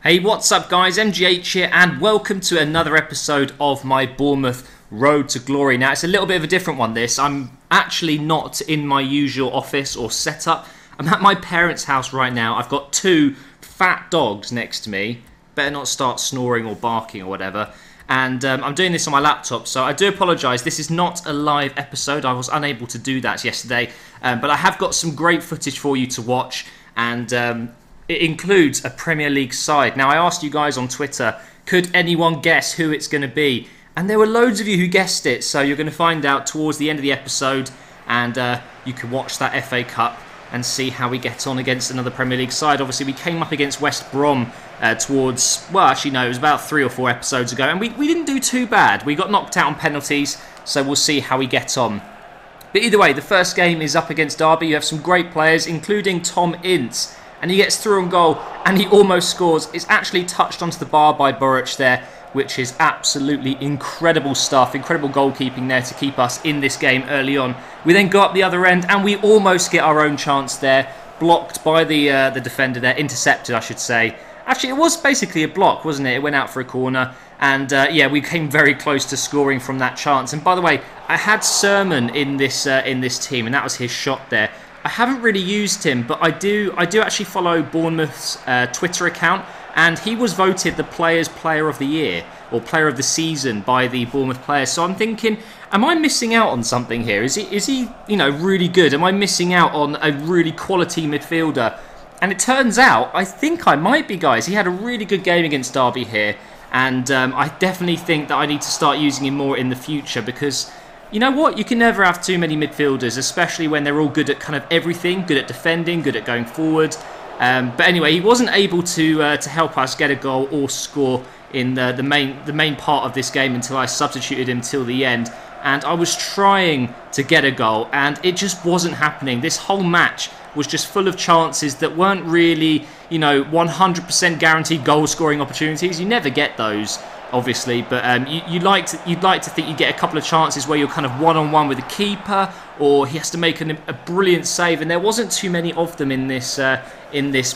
Hey, what's up guys, MGH here and welcome to another episode of my Bournemouth Road to Glory. Now it's a little bit of a different one this. I'm actually not in my usual office or setup. I'm at my parents' house right now. I've got two fat dogs next to me. Better not start snoring or barking or whatever. And I'm doing this on my laptop, so I do apologise. This is not a live episode. I was unable to do that yesterday. But I have got some great footage for you to watch. And it includes a Premier League side. Now, I asked you guys on Twitter, could anyone guess who it's going to be? And there were loads of you who guessed it, so you're going to find out towards the end of the episode, and you can watch that FA Cup and see how we get on against another Premier League side. Obviously, we came up against West Brom towards, well, actually, no, it was about 3 or 4 episodes ago, and we didn't do too bad. We got knocked out on penalties, so we'll see how we get on. But either way, the first game is up against Derby. You have some great players, including Tom Ince. And he gets through on goal, and he almost scores. It's actually touched onto the bar by Burridge there, which is absolutely incredible stuff. Incredible goalkeeping there to keep us in this game early on. We then go up the other end, and we almost get our own chance there. Blocked by the defender there, intercepted, I should say. Actually, it was basically a block, wasn't it? It went out for a corner. And yeah, we came very close to scoring from that chance. And by the way, I had Sermon in this team, and that was his shot there. I haven't really used him, but I do actually follow Bournemouth's Twitter account, and he was voted the Players' Player of the Year, or Player of the Season by the Bournemouth players. So I'm thinking, am I missing out on something here? Is he really good? Am I missing out on a really quality midfielder? And it turns out, I think I might be, guys. He had a really good game against Derby here, and I definitely think that I need to start using him more in the future because, you know what? You can never have too many midfielders, especially when they're all good at kind of everything, good at defending, good at going forward. But anyway, he wasn't able to help us get a goal or score in the main part of this game until I substituted him till the end. And I was trying to get a goal, and it just wasn't happening. This whole match was just full of chances that weren't really, 100% guaranteed goal-scoring opportunities. You never get those, obviously, but you'd like to think you get a couple of chances where you're kind of one-on-one with the keeper, or he has to make a brilliant save, and there wasn't too many of them in this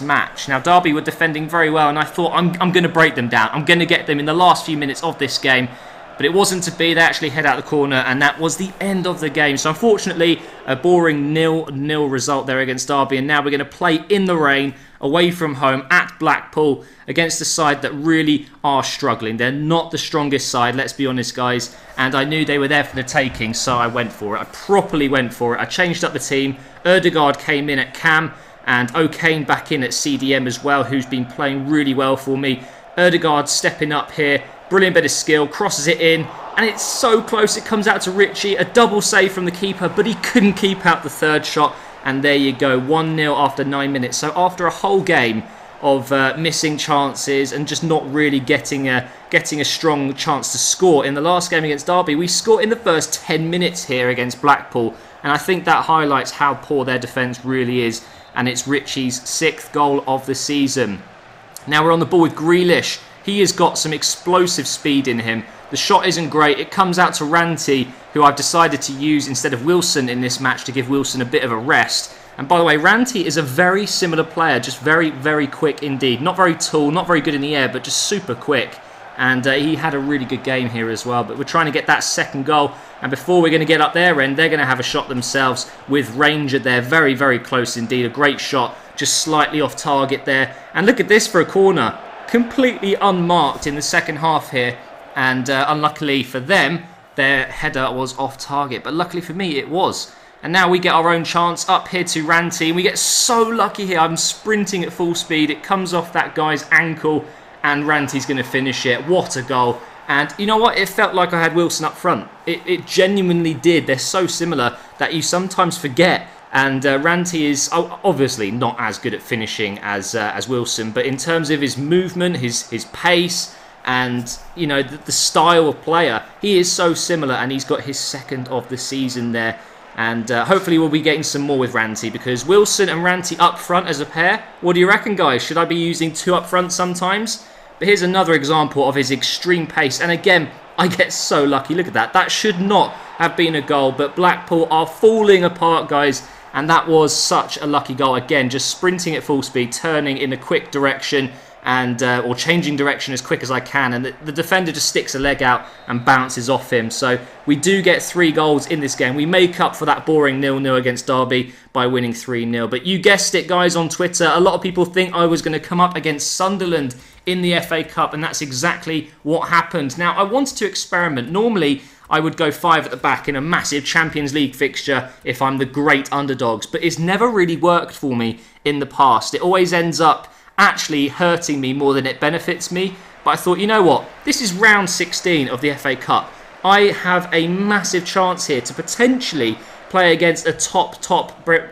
match. Now, Derby were defending very well, and I thought, I'm going to break them down. I'm going to get them in the last few minutes of this game. But it wasn't to be. They actually head out the corner, and that was the end of the game. So unfortunately, a boring 0-0 result there against Derby, and now we're going to play in the rain, away from home, at Blackpool, against a side that really are struggling. They're not the strongest side, let's be honest, guys, and I knew they were there for the taking, so I went for it. I properly went for it. I changed up the team. Ødegaard came in at Cam, and O'Kane back in at CDM as well, who's been playing really well for me. Ødegaard stepping up here. Brilliant bit of skill, crosses it in, and it's so close. It comes out to Rantie, a double save from the keeper, but he couldn't keep out the third shot. And there you go, 1-0 after 9 minutes. So after a whole game of missing chances and just not really getting a strong chance to score in the last game against Derby, we scored in the first 10 minutes here against Blackpool. And I think that highlights how poor their defence really is. And it's Ritchie's 6th goal of the season. Now we're on the ball with Grealish. He has got some explosive speed in him. The shot isn't great. It comes out to Rantie, who I've decided to use instead of Wilson in this match to give Wilson a bit of a rest. And by the way, Rantie is a very similar player, just very, very quick indeed. Not very tall, not very good in the air, but just super quick. And he had a really good game here as well. But we're trying to get that second goal. And before we're going to get up their end, they're going to have a shot themselves with Ranger there. Very, very close indeed. A great shot, just slightly off target there. And look at this for a corner. Completely unmarked in the second half here, and unluckily for them, their header was off target, but luckily for me it was. And now we get our own chance up here to Rantie, and we get so lucky here. I'm sprinting at full speed, it comes off that guy's ankle, and Rantie's going to finish it. What a goal. And you know what, it felt like I had Wilson up front. It genuinely did. They're so similar that you sometimes forget. And Rantie is obviously not as good at finishing as Wilson, but in terms of his movement, his pace, and the style of player, he is so similar, and he's got his 2nd of the season there. And hopefully we'll be getting some more with Rantie, because Wilson and Rantie up front as a pair. What do you reckon, guys? Should I be using 2 up front sometimes? But here's another example of his extreme pace, and again, I get so lucky. Look at that. That should not have been a goal, but Blackpool are falling apart, guys. And that was such a lucky goal. Again, just sprinting at full speed, turning in a quick direction, and or changing direction as quick as I can, and the defender just sticks a leg out and bounces off him. So we do get 3 goals in this game. We make up for that boring 0-0 against Derby by winning 3-0. But you guessed it, guys, on Twitter, a lot of people think I was going to come up against Sunderland in the FA Cup, and that's exactly what happened. Now, I wanted to experiment. Normally, I would go 5 at the back in a massive Champions League fixture if I'm the great underdogs, but it's never really worked for me in the past. It always ends up actually hurting me more than it benefits me. But I thought, you know what? This is round 16 of the FA Cup. I have a massive chance here to potentially play against a top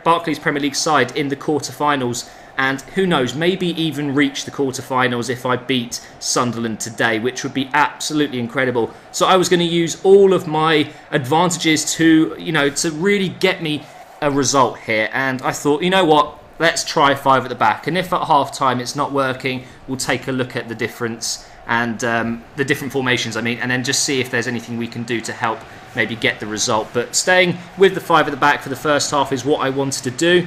Barclays Premier League side in the quarterfinals. And who knows, maybe even reach the quarterfinals if I beat Sunderland today, which would be absolutely incredible. So I was going to use all of my advantages to, to really get me a result here. And I thought, you know what? Let's try 5 at the back. And if at half-time it's not working, we'll take a look at the difference and the different formations, and then just see if there's anything we can do to help maybe get the result. But staying with the 5 at the back for the first half is what I wanted to do.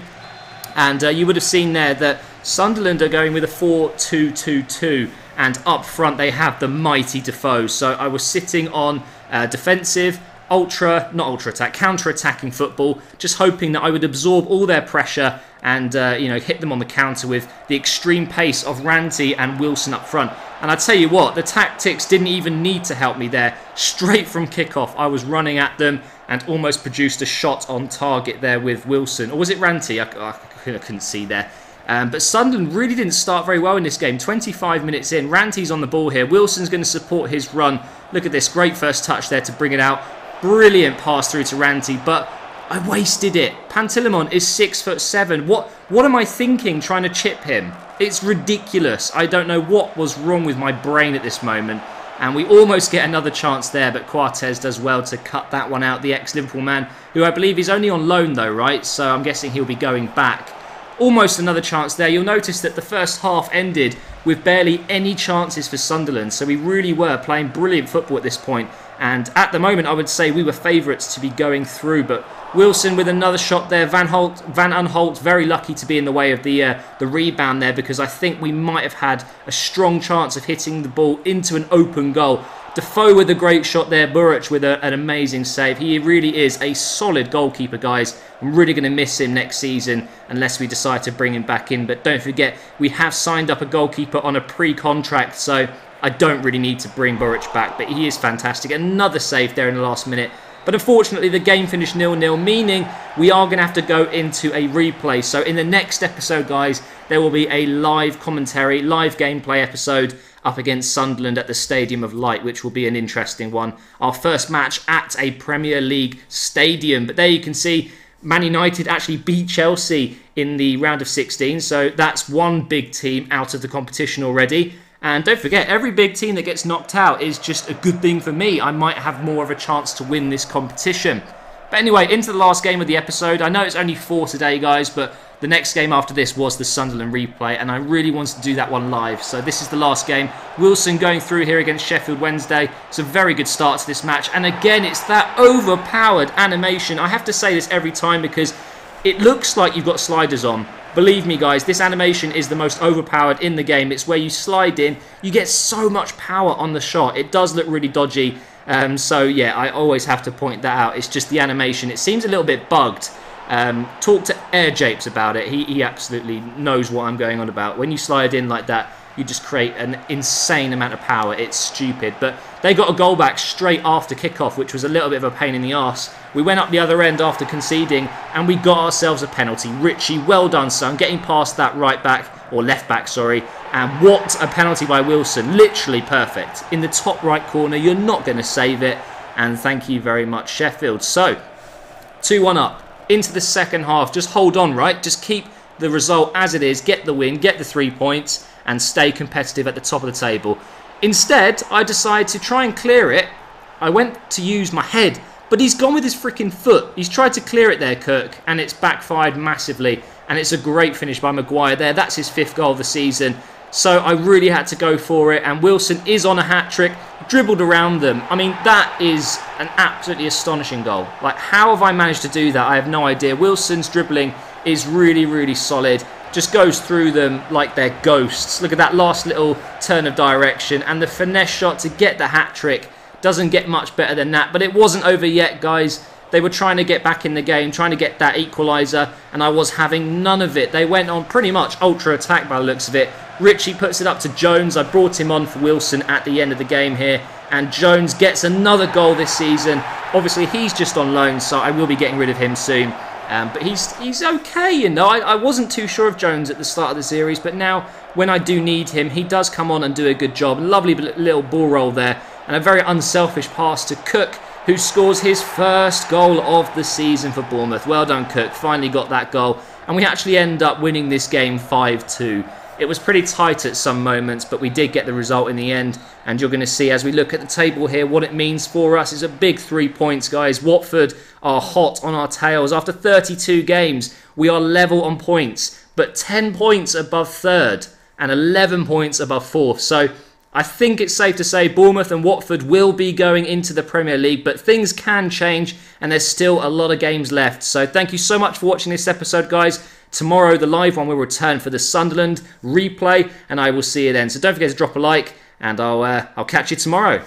And you would have seen there that Sunderland are going with a 4-2-2-2. And up front they have the mighty Defoe. So I was sitting on defensive, counter-attacking football, just hoping that I would absorb all their pressure and hit them on the counter with the extreme pace of Rantie and Wilson up front. And I tell you what, the tactics didn't even need to help me there. Straight from kickoff, I was running at them and almost produced a shot on target there with Wilson. Or was it Rantie? I couldn't see there. But Sunderland really didn't start very well in this game. 25 minutes in, Rantie's on the ball here. Wilson's going to support his run. Look at this, great first touch there to bring it out. Brilliant pass through to Rantie, but I wasted it. Pantilimon is 6'7". What am I thinking trying to chip him? It's ridiculous. I don't know what was wrong with my brain at this moment. And we almost get another chance there, but Quartez does well to cut that one out. The ex-Liverpool man, who I believe is only on loan though, right? So I'm guessing he'll be going back. Almost another chance there. You'll notice that the first half ended with barely any chances for Sunderland. So we really were playing brilliant football at this point. And at the moment, I would say we were favourites to be going through. But Wilson with another shot there. Van Aanholt very lucky to be in the way of the rebound there, because I think we might have had a strong chance of hitting the ball into an open goal. Defoe with a great shot there. Buric with an amazing save. He really is a solid goalkeeper, guys. I'm really going to miss him next season unless we decide to bring him back in. But don't forget, we have signed up a goalkeeper on a pre-contract, so I don't really need to bring Buric back. But he is fantastic. Another save there in the last minute. But unfortunately, the game finished 0-0, meaning we are going to have to go into a replay. So in the next episode, guys, there will be a live commentary, live gameplay episode up against Sunderland at the Stadium of Light, which will be an interesting one. Our first match at a Premier League stadium. But there you can see Man United actually beat Chelsea in the round of 16. So that's one big team out of the competition already. And don't forget, every big team that gets knocked out is just a good thing for me. I might have more of a chance to win this competition. But anyway, into the last game of the episode. I know it's only 4 today, guys, but the next game after this was the Sunderland replay, and I really wanted to do that one live. So this is the last game. Wilson going through here against Sheffield Wednesday. It's a very good start to this match. And again, it's that overpowered animation. I have to say this every time because it looks like you've got sliders on. Believe me, guys, this animation is the most overpowered in the game. It's where you slide in. You get so much power on the shot. It does look really dodgy. So, yeah, I always have to point that out. It's just the animation. It seems a little bit bugged. Talk to Air Japes about it. He absolutely knows what I'm going on about. When you slide in like that, you just create an insane amount of power. It's stupid. But they got a goal back straight after kickoff, which was a little bit of a pain in the arse. We went up the other end after conceding, and we got ourselves a penalty. Richie, well done, son. Getting past that right back, or left back, sorry. And what a penalty by Wilson. Literally perfect. In the top right corner, you're not going to save it. And thank you very much, Sheffield. So, 2-1 up. Into the second half. Just hold on, right? Just keep the result as it is. Get the win, get the 3 points, and stay competitive at the top of the table. Instead, I decided to try and clear it. I went to use my head, but he's gone with his freaking foot. He's tried to clear it there, Kirk, and it's backfired massively. And it's a great finish by Maguire there. That's his 5th goal of the season. So I really had to go for it. And Wilson is on a hat-trick, dribbled around them. I mean, that is an absolutely astonishing goal. Like, how have I managed to do that? I have no idea. Wilson's dribbling is really, really solid. just goes through them like they're ghosts. Look at that last little turn of direction, and the finesse shot to get the hat-trick. Doesn't get much better than that, but it wasn't over yet, guys. They were trying to get back in the game, trying to get that equaliser, and I was having none of it. They went on pretty much ultra attack by the looks of it. Ritchie puts it up to Jones. I brought him on for Wilson at the end of the game here, and Jones gets another goal this season. Obviously, he's just on loan, so I will be getting rid of him soon. But he's okay, you know. I wasn't too sure of Jones at the start of the series, but now when I do need him, he does come on and do a good job. Lovely little ball roll there, and a very unselfish pass to Cook, who scores his first goal of the season for Bournemouth. Well done, Cook. Finally got that goal, and we actually end up winning this game 5-2. It was pretty tight at some moments, but we did get the result in the end. And you're going to see as we look at the table here what it means for us. It's a big 3 points, guys. Watford are hot on our tails. After 32 games, we are level on points, but 10 points above third and 11 points above fourth. So I think it's safe to say Bournemouth and Watford will be going into the Premier League, but things can change and there's still a lot of games left. So thank you so much for watching this episode, guys. Tomorrow, the live one will return for the Sunderland replay, and I will see you then. So don't forget to drop a like, and I'll catch you tomorrow.